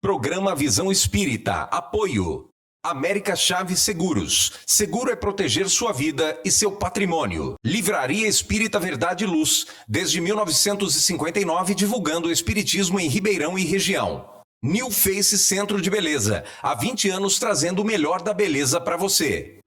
Programa Visão Espírita. Apoio. América Chaves Seguros. Seguro é proteger sua vida e seu patrimônio. Livraria Espírita Verdade e Luz. Desde 1959, divulgando o espiritismo em Ribeirão e região. New Face Centro de Beleza. Há 20 anos trazendo o melhor da beleza para você.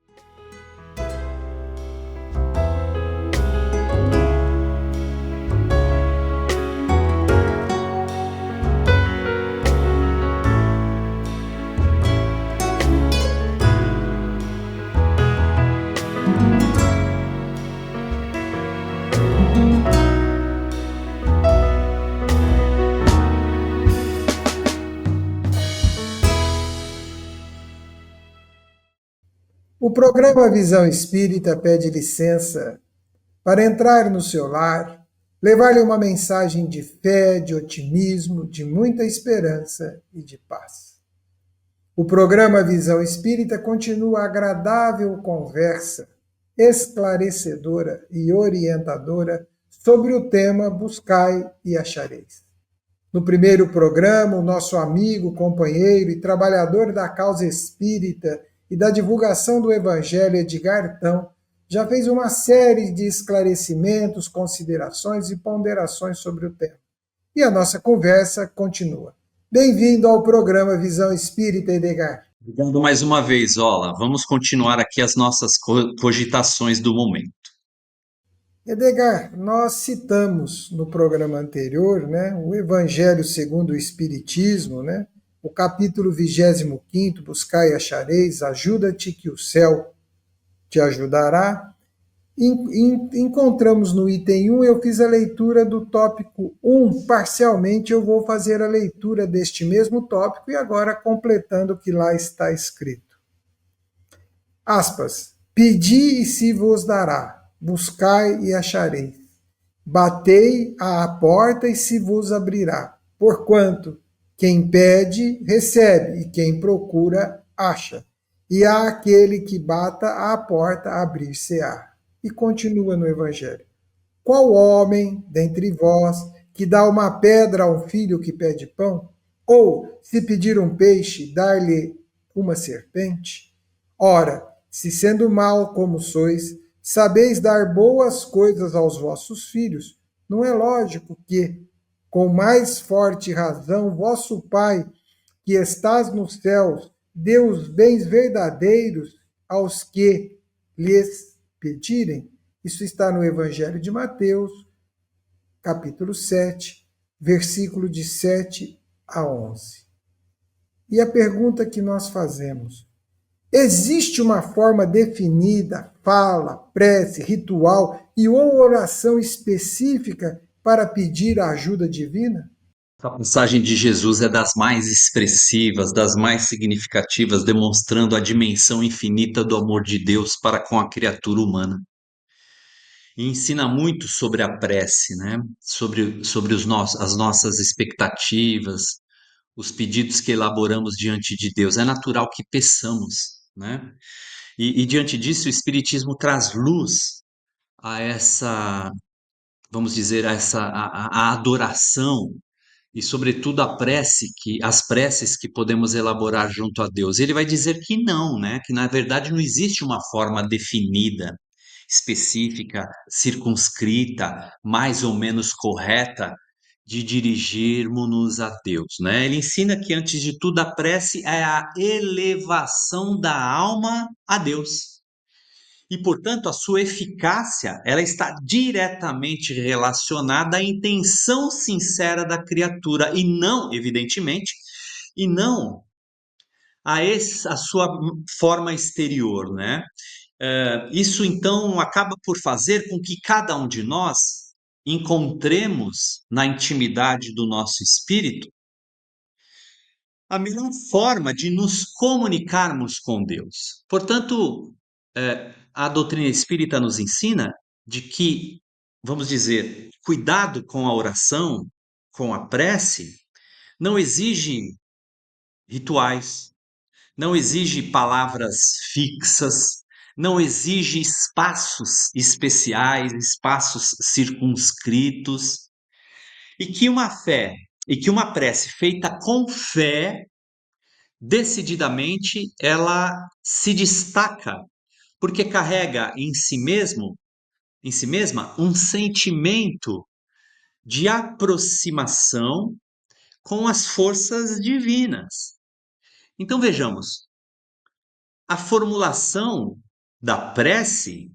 O programa Visão Espírita pede licença para entrar no seu lar, levar-lhe uma mensagem de fé, de otimismo, de muita esperança e de paz. O programa Visão Espírita continua a agradável conversa, esclarecedora e orientadora sobre o tema Buscai e Achareis. No primeiro programa, o nosso amigo, companheiro e trabalhador da causa espírita e da divulgação do Evangelho, Edgar Tão, já fez uma série de esclarecimentos, considerações e ponderações sobre o tema. E a nossa conversa continua. Bem-vindo ao programa Visão Espírita, Edgar. Obrigado mais uma vez, Ola. Vamos continuar aqui as nossas cogitações do momento. Edgar, nós citamos no programa anterior, o Evangelho segundo o Espiritismo, o capítulo 25, Buscai e Achareis, ajuda-te que o céu te ajudará. Encontramos no item 1, eu fiz a leitura do tópico 1, parcialmente eu vou fazer a leitura deste mesmo tópico e agora completando o que lá está escrito. Aspas, pedi e se vos dará, buscai e achareis, batei à porta e se vos abrirá, porquanto quem pede, recebe, e quem procura, acha. E há aquele que bata à porta, abrir-se-á. E continua no Evangelho. Qual homem, dentre vós, que dá uma pedra a um filho que pede pão? Ou, se pedir um peixe, dar-lhe uma serpente? Ora, se sendo mal como sois, sabeis dar boas coisas aos vossos filhos, não é lógico que, com mais forte razão, vosso Pai, que estás nos céus, dê os bens verdadeiros aos que lhes pedirem. Isso está no Evangelho de Mateus, capítulo 7, versículo de 7 a 11. E a pergunta que nós fazemos, existe uma forma definida, fala, prece, ritual e ou oração específica para pedir a ajuda divina? A passagem de Jesus é das mais expressivas, das mais significativas, demonstrando a dimensão infinita do amor de Deus para com a criatura humana. E ensina muito sobre a prece, né? Sobre as nossas expectativas, os pedidos que elaboramos diante de Deus. É natural que peçamos, né? E diante disso, o Espiritismo traz luz a essa, vamos dizer, a adoração e, sobretudo, as preces que podemos elaborar junto a Deus. Ele vai dizer que não, né? Que na verdade não existe uma forma definida, específica, circunscrita, mais ou menos correta de dirigirmos-nos a Deus, né? Ele ensina que antes de tudo a prece é a elevação da alma a Deus. E, portanto, a sua eficácia, ela está diretamente relacionada à intenção sincera da criatura e não, evidentemente, e não a sua forma exterior, né? Isso, então, acaba por fazer com que cada um de nós encontremos na intimidade do nosso espírito a melhor forma de nos comunicarmos com Deus. Portanto, a doutrina espírita nos ensina de que, vamos dizer, cuidado com a oração, com a prece, não exige rituais, não exige palavras fixas, não exige espaços especiais, espaços circunscritos, e que uma fé e que uma prece feita com fé, decididamente, ela se destaca, porque carrega em si mesma, um sentimento de aproximação com as forças divinas. Então vejamos, a formulação da prece,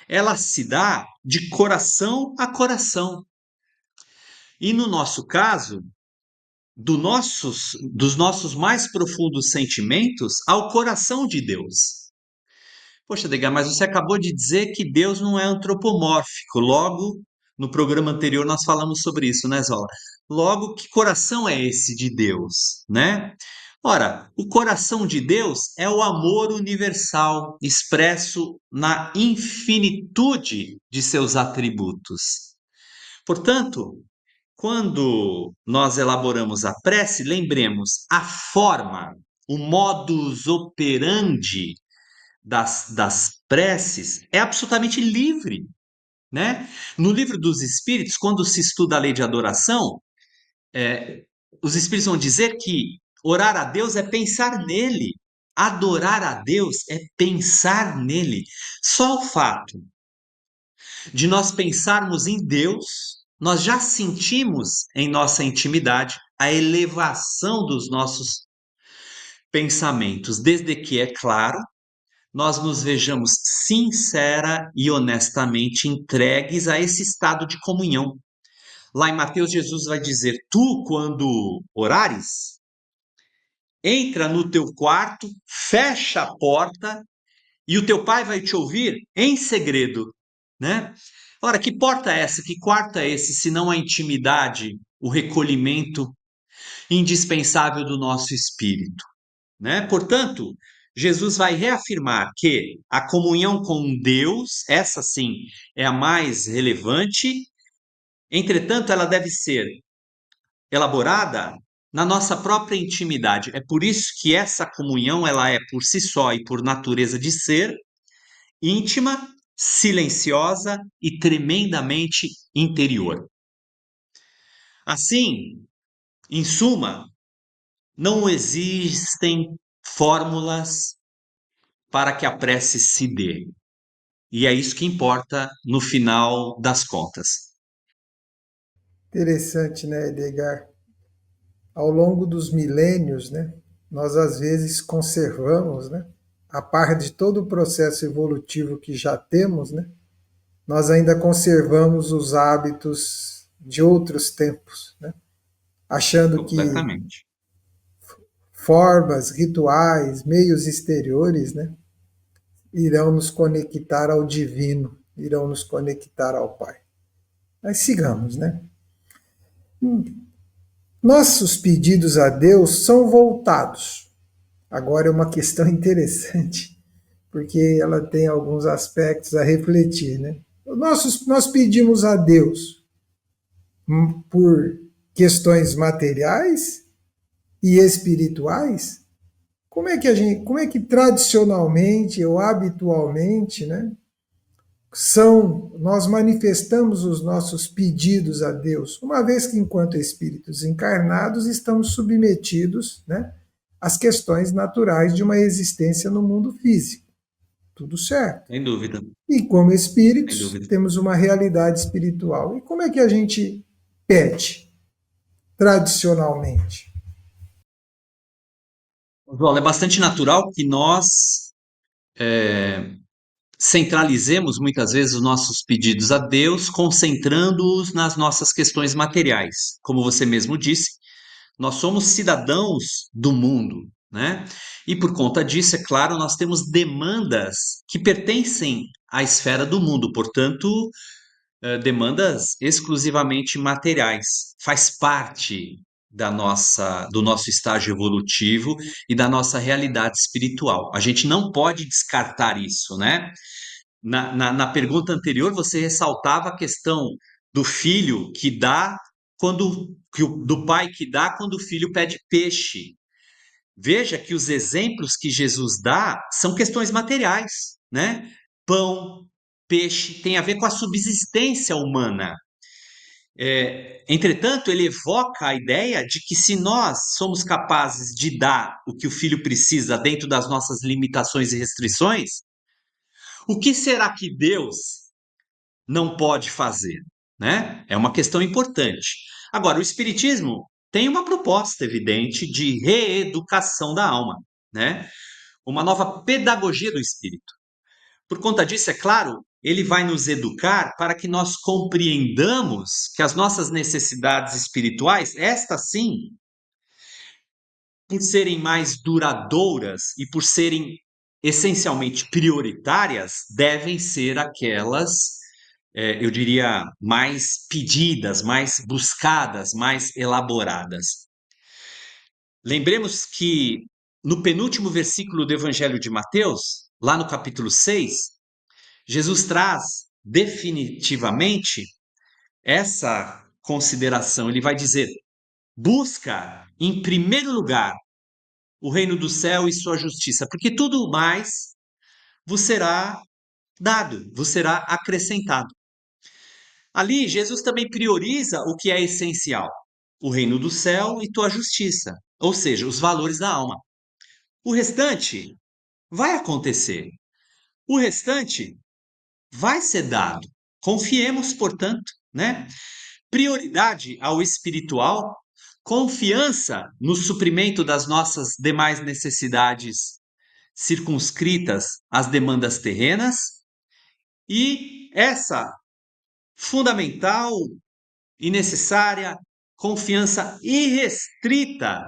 ela se dá de coração a coração. E no nosso caso, dos nossos mais profundos sentimentos ao coração de Deus. Poxa, Edgar, mas você acabou de dizer que Deus não é antropomórfico. Logo, no programa anterior nós falamos sobre isso, né, Zola? Logo, que coração é esse de Deus, né? Ora, o coração de Deus é o amor universal, expresso na infinitude de seus atributos. Portanto, quando nós elaboramos a prece, lembremos a forma, o modus operandi das preces é absolutamente livre, né? No livro dos Espíritos, quando se estuda a lei de adoração, os Espíritos vão dizer que orar a Deus é pensar nele, adorar a Deus é pensar nele. Só o fato de nós pensarmos em Deus, nós já sentimos em nossa intimidade a elevação dos nossos pensamentos, desde que, é claro, nós nos vejamos sincera e honestamente entregues a esse estado de comunhão. Lá em Mateus, Jesus vai dizer: Tu, quando orares, entra no teu quarto, fecha a porta e o teu pai vai te ouvir em segredo, né? Ora, que porta é essa? Que quarto é esse, se não a intimidade, o recolhimento indispensável do nosso espírito, né? Portanto, Jesus vai reafirmar que a comunhão com Deus, essa sim, é a mais relevante. Entretanto, ela deve ser elaborada na nossa própria intimidade. É por isso que essa comunhão, ela é por si só e por natureza de ser íntima, silenciosa e tremendamente interior. Assim, em suma, não existem fórmulas para que a prece se dê. E é isso que importa no final das contas. Interessante, né, Edgar? Ao longo dos milênios, né, nós às vezes conservamos, né, a par de todo o processo evolutivo que já temos, né, nós ainda conservamos os hábitos de outros tempos, né, achando que Completamente. formas, rituais, meios exteriores, né, irão nos conectar ao divino, irão nos conectar ao Pai. Mas sigamos, né? Nossos pedidos a Deus são voltados. Agora é uma questão interessante, porque ela tem alguns aspectos a refletir, né? Nós pedimos a Deus por questões materiais e espirituais. Como é que tradicionalmente ou habitualmente, né, nós manifestamos os nossos pedidos a Deus, uma vez que, enquanto espíritos encarnados, estamos submetidos, né, às questões naturais de uma existência no mundo físico. Tudo certo. Sem dúvida, E como sem espíritos, dúvida. temos uma realidade espiritual. E como é que a gente pede tradicionalmente? João, é bastante natural que nós centralizemos muitas vezes os nossos pedidos a Deus, concentrando-os nas nossas questões materiais. Como você mesmo disse, nós somos cidadãos do mundo, né? E por conta disso, é claro, nós temos demandas que pertencem à esfera do mundo, portanto, demandas exclusivamente materiais. Faz parte do nosso estágio evolutivo e da nossa realidade espiritual. A gente não pode descartar isso, né? Na pergunta anterior, você ressaltava a questão do filho que dá do pai que dá quando o filho pede peixe. Veja que os exemplos que Jesus dá são questões materiais, né? Pão, peixe, tem a ver com a subsistência humana. Entretanto, ele evoca a ideia de que se nós somos capazes de dar o que o filho precisa dentro das nossas limitações e restrições, o que será que Deus não pode fazer? Né? É uma questão importante. Agora, o Espiritismo tem uma proposta evidente de reeducação da alma, né? Uma nova pedagogia do espírito. Por conta disso, é claro, ele vai nos educar para que nós compreendamos que as nossas necessidades espirituais, estas sim, por serem mais duradouras e por serem essencialmente prioritárias, devem ser aquelas, eu diria, mais pedidas, mais buscadas, mais elaboradas. Lembremos que no penúltimo versículo do Evangelho de Mateus, lá no capítulo 6, Jesus traz definitivamente essa consideração. Ele vai dizer: busca em primeiro lugar o reino do céu e sua justiça, porque tudo mais vos será dado, vos será acrescentado. Ali, Jesus também prioriza o que é essencial: o reino do céu e tua justiça, ou seja, os valores da alma. O restante vai acontecer. O restante vai ser dado. Confiemos, portanto, né? Prioridade ao espiritual, confiança no suprimento das nossas demais necessidades circunscritas às demandas terrenas e essa fundamental e necessária confiança irrestrita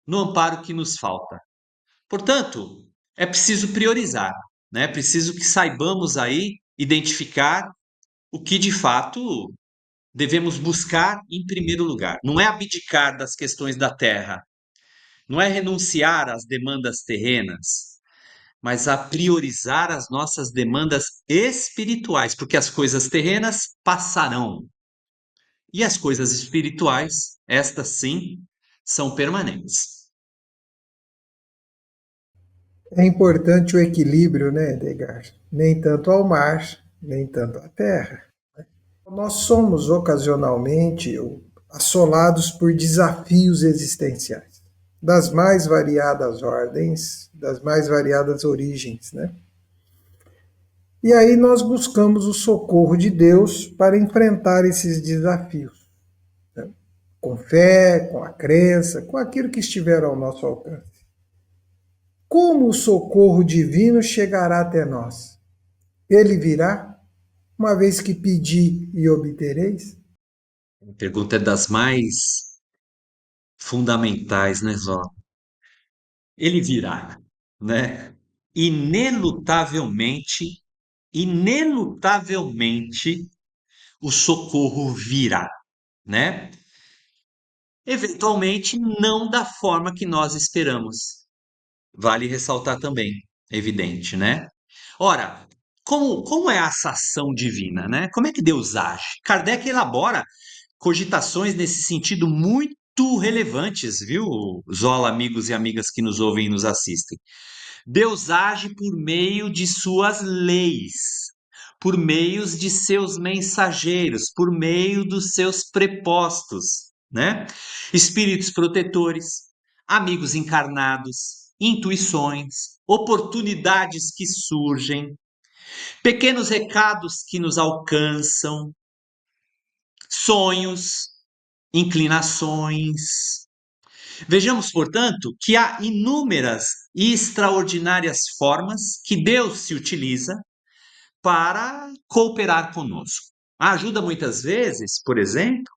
no amparo que nos falta. Portanto, é preciso priorizar, né? É preciso que saibamos aí identificar o que de fato devemos buscar em primeiro lugar. Não é abdicar das questões da terra, não é renunciar às demandas terrenas, mas a priorizar as nossas demandas espirituais, porque as coisas terrenas passarão e as coisas espirituais, estas sim, são permanentes. É importante o equilíbrio, né, Edgar? Nem tanto ao mar, nem tanto à terra. Nós somos ocasionalmente assolados por desafios existenciais, das mais variadas ordens, das mais variadas origens, né? E aí nós buscamos o socorro de Deus para enfrentar esses desafios, né? Com fé, com a crença, com aquilo que estiver ao nosso alcance. Como o socorro divino chegará até nós? Ele virá, uma vez que pedi e obtereis? A pergunta é das mais fundamentais, né, Zó? Ele virá, né? Inelutavelmente, inelutavelmente, o socorro virá, né? Eventualmente, não da forma que nós esperamos. Vale ressaltar também, é evidente, né? Ora, como é essa ação divina, né? Como é que Deus age? Kardec elabora cogitações nesse sentido muito relevantes, viu, Zola, amigos e amigas que nos ouvem e nos assistem. Deus age por meio de suas leis, por meio de seus mensageiros, por meio dos seus prepostos, né? Espíritos protetores, amigos encarnados, intuições, oportunidades que surgem, pequenos recados que nos alcançam, sonhos, inclinações. Vejamos, portanto, que há inúmeras e extraordinárias formas que Deus se utiliza para cooperar conosco. A ajuda, muitas vezes, por exemplo,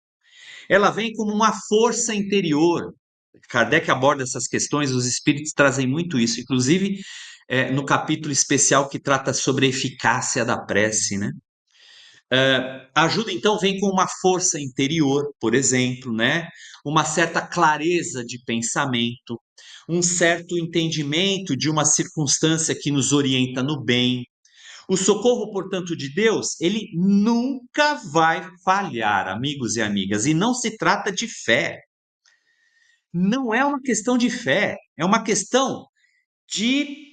ela vem como uma força interior. Kardec aborda essas questões, os espíritos trazem muito isso, inclusive no capítulo especial que trata sobre a eficácia da prece, né? A ajuda, então, vem com uma força interior, por exemplo, né? Uma certa clareza de pensamento, um certo entendimento de uma circunstância que nos orienta no bem. O socorro, portanto, de Deus, ele nunca vai falhar, amigos e amigas, e não se trata de fé. Não é uma questão de fé, é uma questão de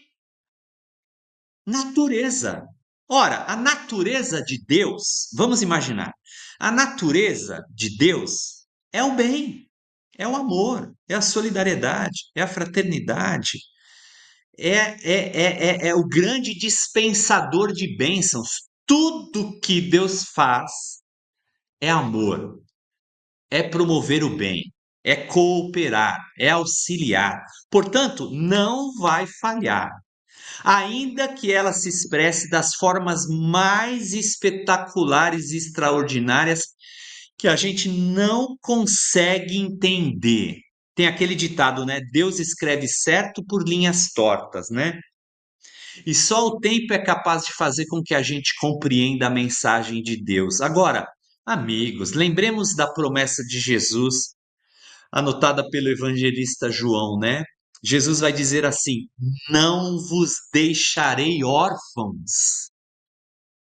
natureza. Ora, a natureza de Deus, vamos imaginar, a natureza de Deus é o bem, é o amor, é a solidariedade, é a fraternidade, é o grande dispensador de bênçãos. Tudo que Deus faz é amor, é promover o bem, é cooperar, é auxiliar. Portanto, não vai falhar. Ainda que ela se expresse das formas mais espetaculares e extraordinárias que a gente não consegue entender. Tem aquele ditado, né? Deus escreve certo por linhas tortas, né? E só o tempo é capaz de fazer com que a gente compreenda a mensagem de Deus. Agora, amigos, lembremos da promessa de Jesus, anotada pelo evangelista João, né? Jesus vai dizer assim: Não vos deixarei órfãos,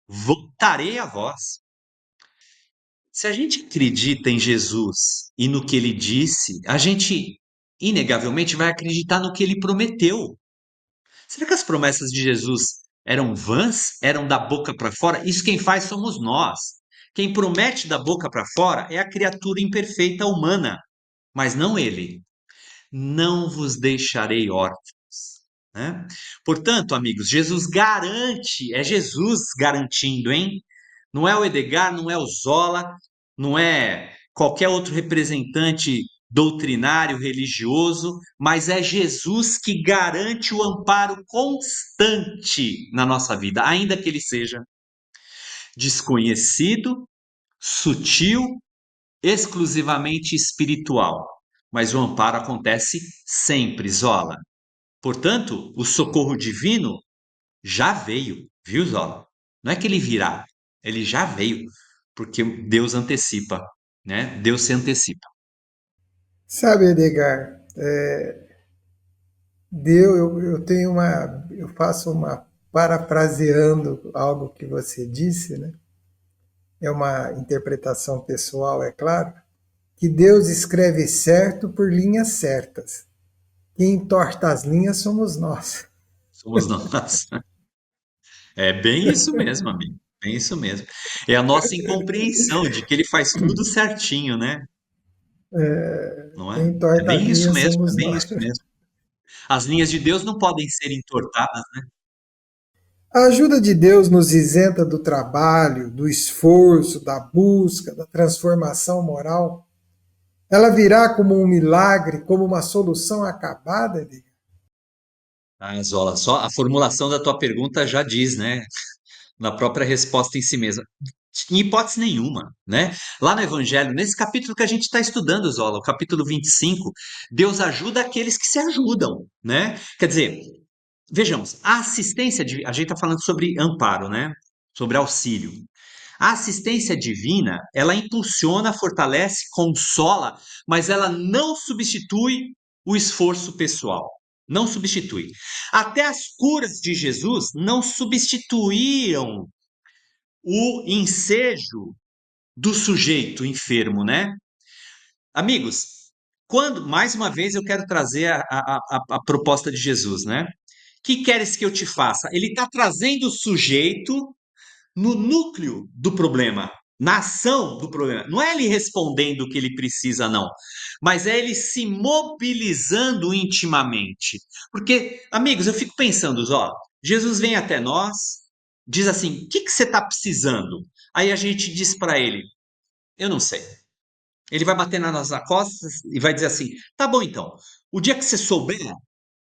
voltarei a vós. Se a gente acredita em Jesus e no que ele disse, a gente inegavelmente vai acreditar no que ele prometeu. Será que as promessas de Jesus eram vãs? Eram da boca para fora? Isso quem faz somos nós. Quem promete da boca para fora é a criatura imperfeita humana, mas não ele. Não vos deixarei órfãos. Né? Portanto, amigos, Jesus garante, é Jesus garantindo, hein? Não é o Edgar, não é o Zola, não é qualquer outro representante doutrinário, religioso, mas é Jesus que garante o amparo constante na nossa vida, ainda que ele seja desconhecido, sutil, exclusivamente espiritual. Mas o amparo acontece sempre, Zola. Portanto, o socorro divino já veio, viu, Zola? Não é que ele virá, ele já veio, porque Deus antecipa, né? Deus se antecipa. Sabe, Edgar, eu tenho eu faço uma parafraseando algo que você disse, né? É uma interpretação pessoal, é claro, que Deus escreve certo por linhas certas. Quem entorta as linhas somos nós. Somos nós. É bem isso mesmo, amigo. Bem isso mesmo. É a nossa incompreensão de que ele faz tudo certinho, né? Não Quem é? É entorta as bem isso linhas mesmo, é somos bem nós. isso mesmo. As linhas de Deus não podem ser entortadas, né? A ajuda de Deus nos isenta do trabalho, do esforço, da busca, da transformação moral. Ela virá como um milagre, como uma solução acabada, Edgar? Ah, Zola, só a formulação da tua pergunta já diz, né? Na própria resposta em si mesma. Em hipótese nenhuma, né? Lá no Evangelho, nesse capítulo que a gente está estudando, Zola, o capítulo 25, Deus ajuda aqueles que se ajudam, né? Quer dizer, vejamos, a assistência, a gente está falando sobre amparo, né? Sobre auxílio. A assistência divina, ela impulsiona, fortalece, consola, mas ela não substitui o esforço pessoal. Não substitui. Até as curas de Jesus não substituíam o ensejo do sujeito enfermo, né? Amigos, quando, mais uma vez, eu quero trazer a proposta de Jesus, né? Que queres que eu te faça? Ele está trazendo o sujeito no núcleo do problema, na ação do problema. Não é ele respondendo o que ele precisa, não, mas é ele se mobilizando intimamente. Porque, amigos, eu fico pensando, ó, Jesus vem até nós, diz assim: o que que você está precisando? Aí a gente diz para ele: eu não sei. Ele vai bater nas nossas costas e vai dizer assim: tá bom então, o dia que você souber,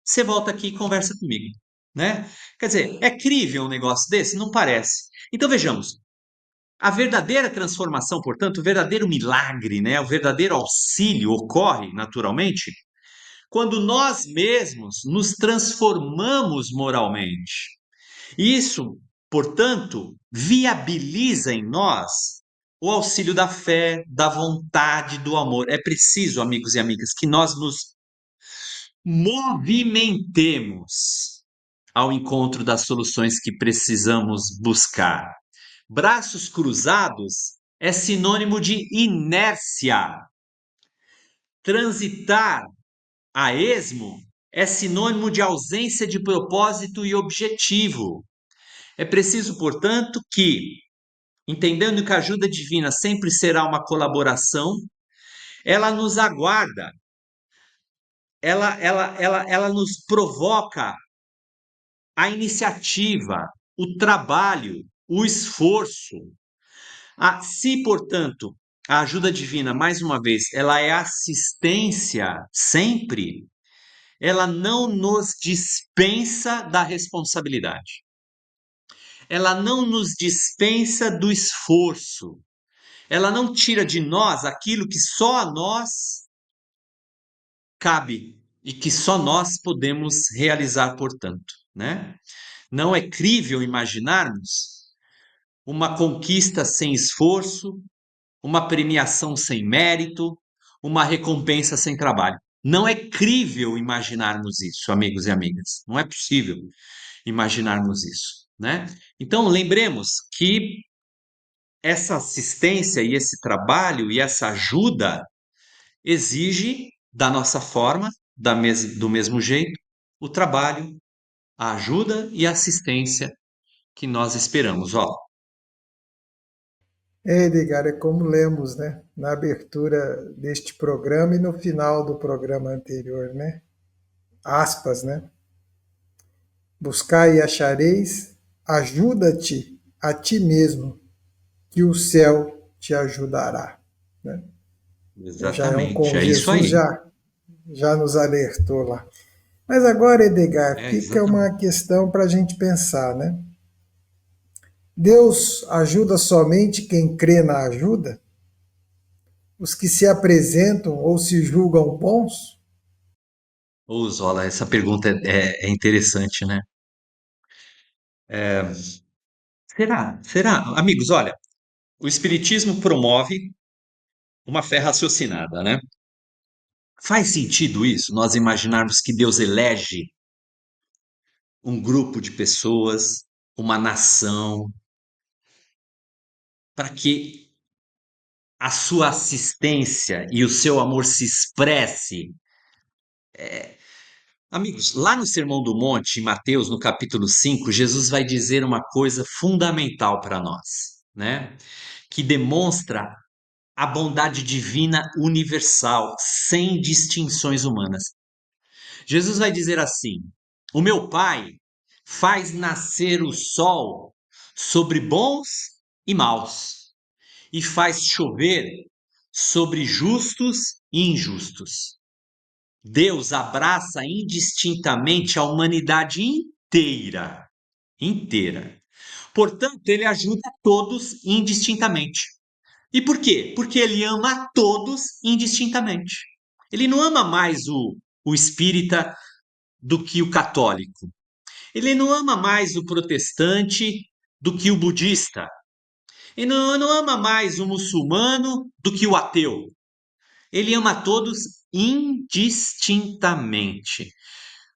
você volta aqui e conversa comigo, né? Quer dizer, é crível um negócio desse? Não parece. Então vejamos, a verdadeira transformação, portanto, o verdadeiro milagre, né, o verdadeiro auxílio ocorre naturalmente quando nós mesmos nos transformamos moralmente. Isso, portanto, viabiliza em nós o auxílio da fé, da vontade, do amor. É preciso, amigos e amigas, que nós nos movimentemos ao encontro das soluções que precisamos buscar. Braços cruzados é sinônimo de inércia. Transitar a esmo é sinônimo de ausência de propósito e objetivo. É preciso, portanto, que, entendendo que a ajuda divina sempre será uma colaboração, ela nos aguarda, ela nos provoca a iniciativa, o trabalho, o esforço. Se, portanto, a ajuda divina, mais uma vez, ela é assistência sempre, ela não nos dispensa da responsabilidade. Ela não nos dispensa do esforço. Ela não tira de nós aquilo que só a nós cabe e que só nós podemos realizar, portanto, né? Não é crível imaginarmos uma conquista sem esforço, uma premiação sem mérito, uma recompensa sem trabalho. Não é crível imaginarmos isso, amigos e amigas. Não é possível imaginarmos isso, né? Então, lembremos que essa assistência e esse trabalho e essa ajuda exige da nossa forma, do mesmo jeito, o trabalho, a ajuda e a assistência que nós esperamos. Ó, Edgar, é como lemos, né? Na abertura deste programa e no final do programa anterior, né? Aspas, né? Buscai e achareis, ajuda-te a ti mesmo, que o céu te ajudará. Né? Já é um exatamente, como é isso Jesus aí. já nos alertou lá. Mas agora, Edgar, É, fica exatamente. uma questão para a gente pensar, né? Deus ajuda somente quem crê na ajuda? Os que se apresentam ou se julgam bons? Ô, Zola, essa pergunta é interessante, né? Será? Será? Amigos, olha, o Espiritismo promove uma fé raciocinada, né? Faz sentido isso, nós imaginarmos que Deus elege um grupo de pessoas, uma nação, para que a sua assistência e o seu amor se expresse. Amigos, lá no Sermão do Monte, em Mateus, no capítulo 5, Jesus vai dizer uma coisa fundamental para nós, né? Que demonstra a bondade divina universal, sem distinções humanas. Jesus vai dizer assim: O meu Pai faz nascer o sol sobre bons e maus, e faz chover sobre justos e injustos. Deus abraça indistintamente a humanidade inteira, inteira. Portanto, ele ajuda todos indistintamente. E por quê? Porque ele ama todos indistintamente. Ele não ama mais o espírita do que o católico. Ele não ama mais o protestante do que o budista. Ele não ama mais o muçulmano do que o ateu. Ele ama todos indistintamente,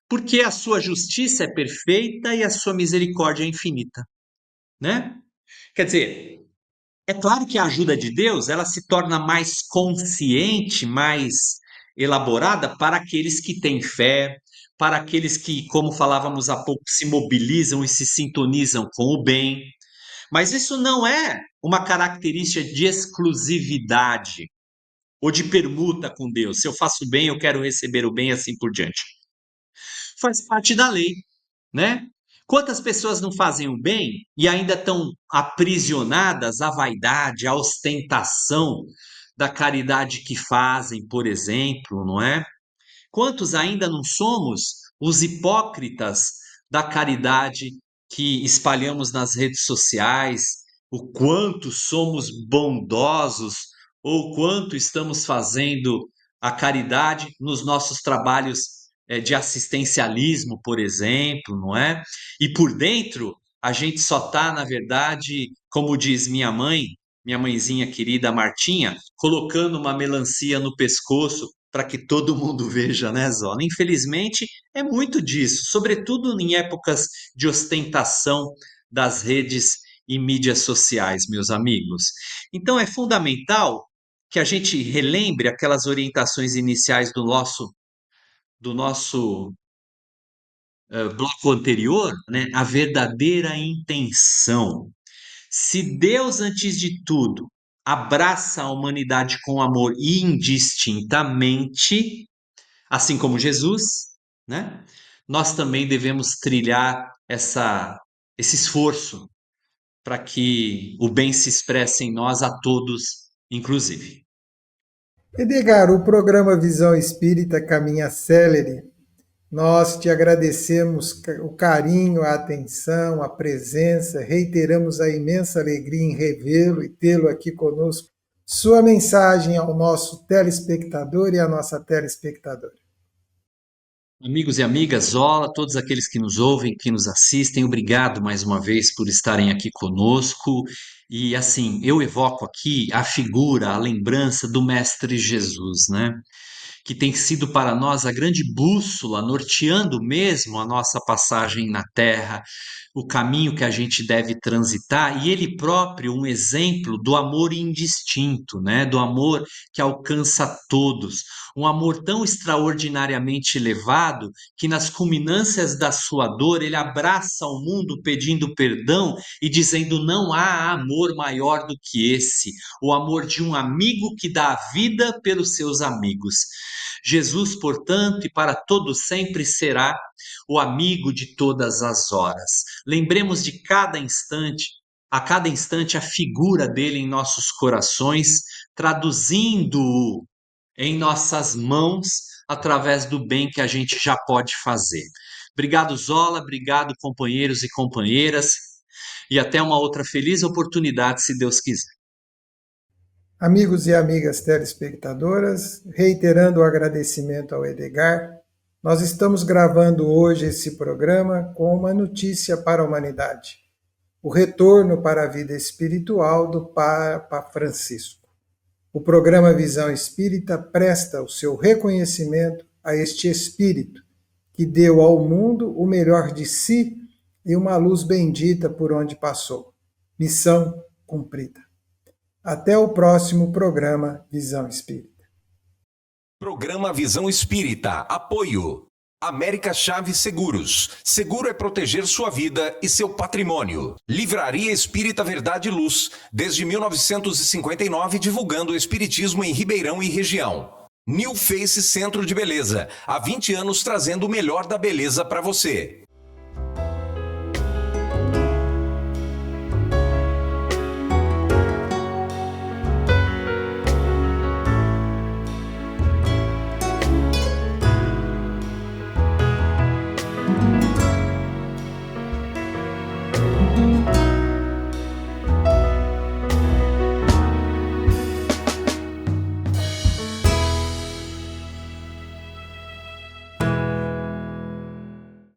porque a sua justiça é perfeita e a sua misericórdia é infinita, né? Quer dizer, é claro que a ajuda de Deus, ela se torna mais consciente, mais elaborada para aqueles que têm fé, para aqueles que, como falávamos há pouco, se mobilizam e se sintonizam com o bem. Mas isso não é uma característica de exclusividade ou de permuta com Deus. Se eu faço bem, eu quero receber o bem, e assim por diante. Faz parte da lei, né? Quantas pessoas não fazem o bem e ainda estão aprisionadas à vaidade, à ostentação da caridade que fazem, por exemplo, não é? Quantos ainda não somos os hipócritas da caridade que espalhamos nas redes sociais? O quanto somos bondosos ou quanto estamos fazendo a caridade nos nossos trabalhos de assistencialismo, por exemplo, não é? E por dentro, a gente só está, na verdade, como diz minha mãe, minha mãezinha querida Martinha, colocando uma melancia no pescoço para que todo mundo veja, né, Zola? Infelizmente, é muito disso, sobretudo em épocas de ostentação das redes e mídias sociais, meus amigos. Então, é fundamental que a gente relembre aquelas orientações iniciais do nosso bloco anterior, né, a verdadeira intenção. Se Deus, antes de tudo, abraça a humanidade com amor indistintamente, assim como Jesus, né, nós também devemos trilhar esse esforço para que o bem se expresse em nós a todos, inclusive. Edgar, o programa Visão Espírita caminha célere. Nós te agradecemos o carinho, a atenção, a presença, reiteramos a imensa alegria em revê-lo e tê-lo aqui conosco. Sua mensagem ao nosso telespectador e à nossa telespectadora. Amigos e amigas, olá, todos aqueles que nos ouvem, que nos assistem, obrigado mais uma vez por estarem aqui conosco. E assim, eu evoco aqui a figura, a lembrança do Mestre Jesus, né? Que tem sido para nós a grande bússola, norteando mesmo a nossa passagem na Terra, o caminho que a gente deve transitar, e ele próprio um exemplo do amor indistinto, né? Do amor que alcança todos, um amor tão extraordinariamente elevado que nas culminâncias da sua dor ele abraça o mundo pedindo perdão e dizendo: não há amor maior do que esse, o amor de um amigo que dá a vida pelos seus amigos. Jesus, portanto, e para todo sempre será o amigo de todas as horas. Lembremos de cada instante, a cada instante, a figura dele em nossos corações, traduzindo-o em nossas mãos através do bem que a gente já pode fazer. Obrigado, Zola, obrigado, companheiros e companheiras, e até uma outra feliz oportunidade, se Deus quiser. Amigos e amigas telespectadoras, reiterando o agradecimento ao Edgar, nós estamos gravando hoje esse programa com uma notícia para a humanidade: o retorno para a vida espiritual do Papa Francisco. O programa Visão Espírita presta o seu reconhecimento a este espírito que deu ao mundo o melhor de si e uma luz bendita por onde passou. Missão cumprida. Até o próximo programa Visão Espírita. Programa Visão Espírita. Apoio. América Chaves Seguros. Seguro é proteger sua vida e seu patrimônio. Livraria Espírita Verdade e Luz. Desde 1959, divulgando o espiritismo em Ribeirão e região. New Face Centro de Beleza. Há 20 anos trazendo o melhor da beleza para você.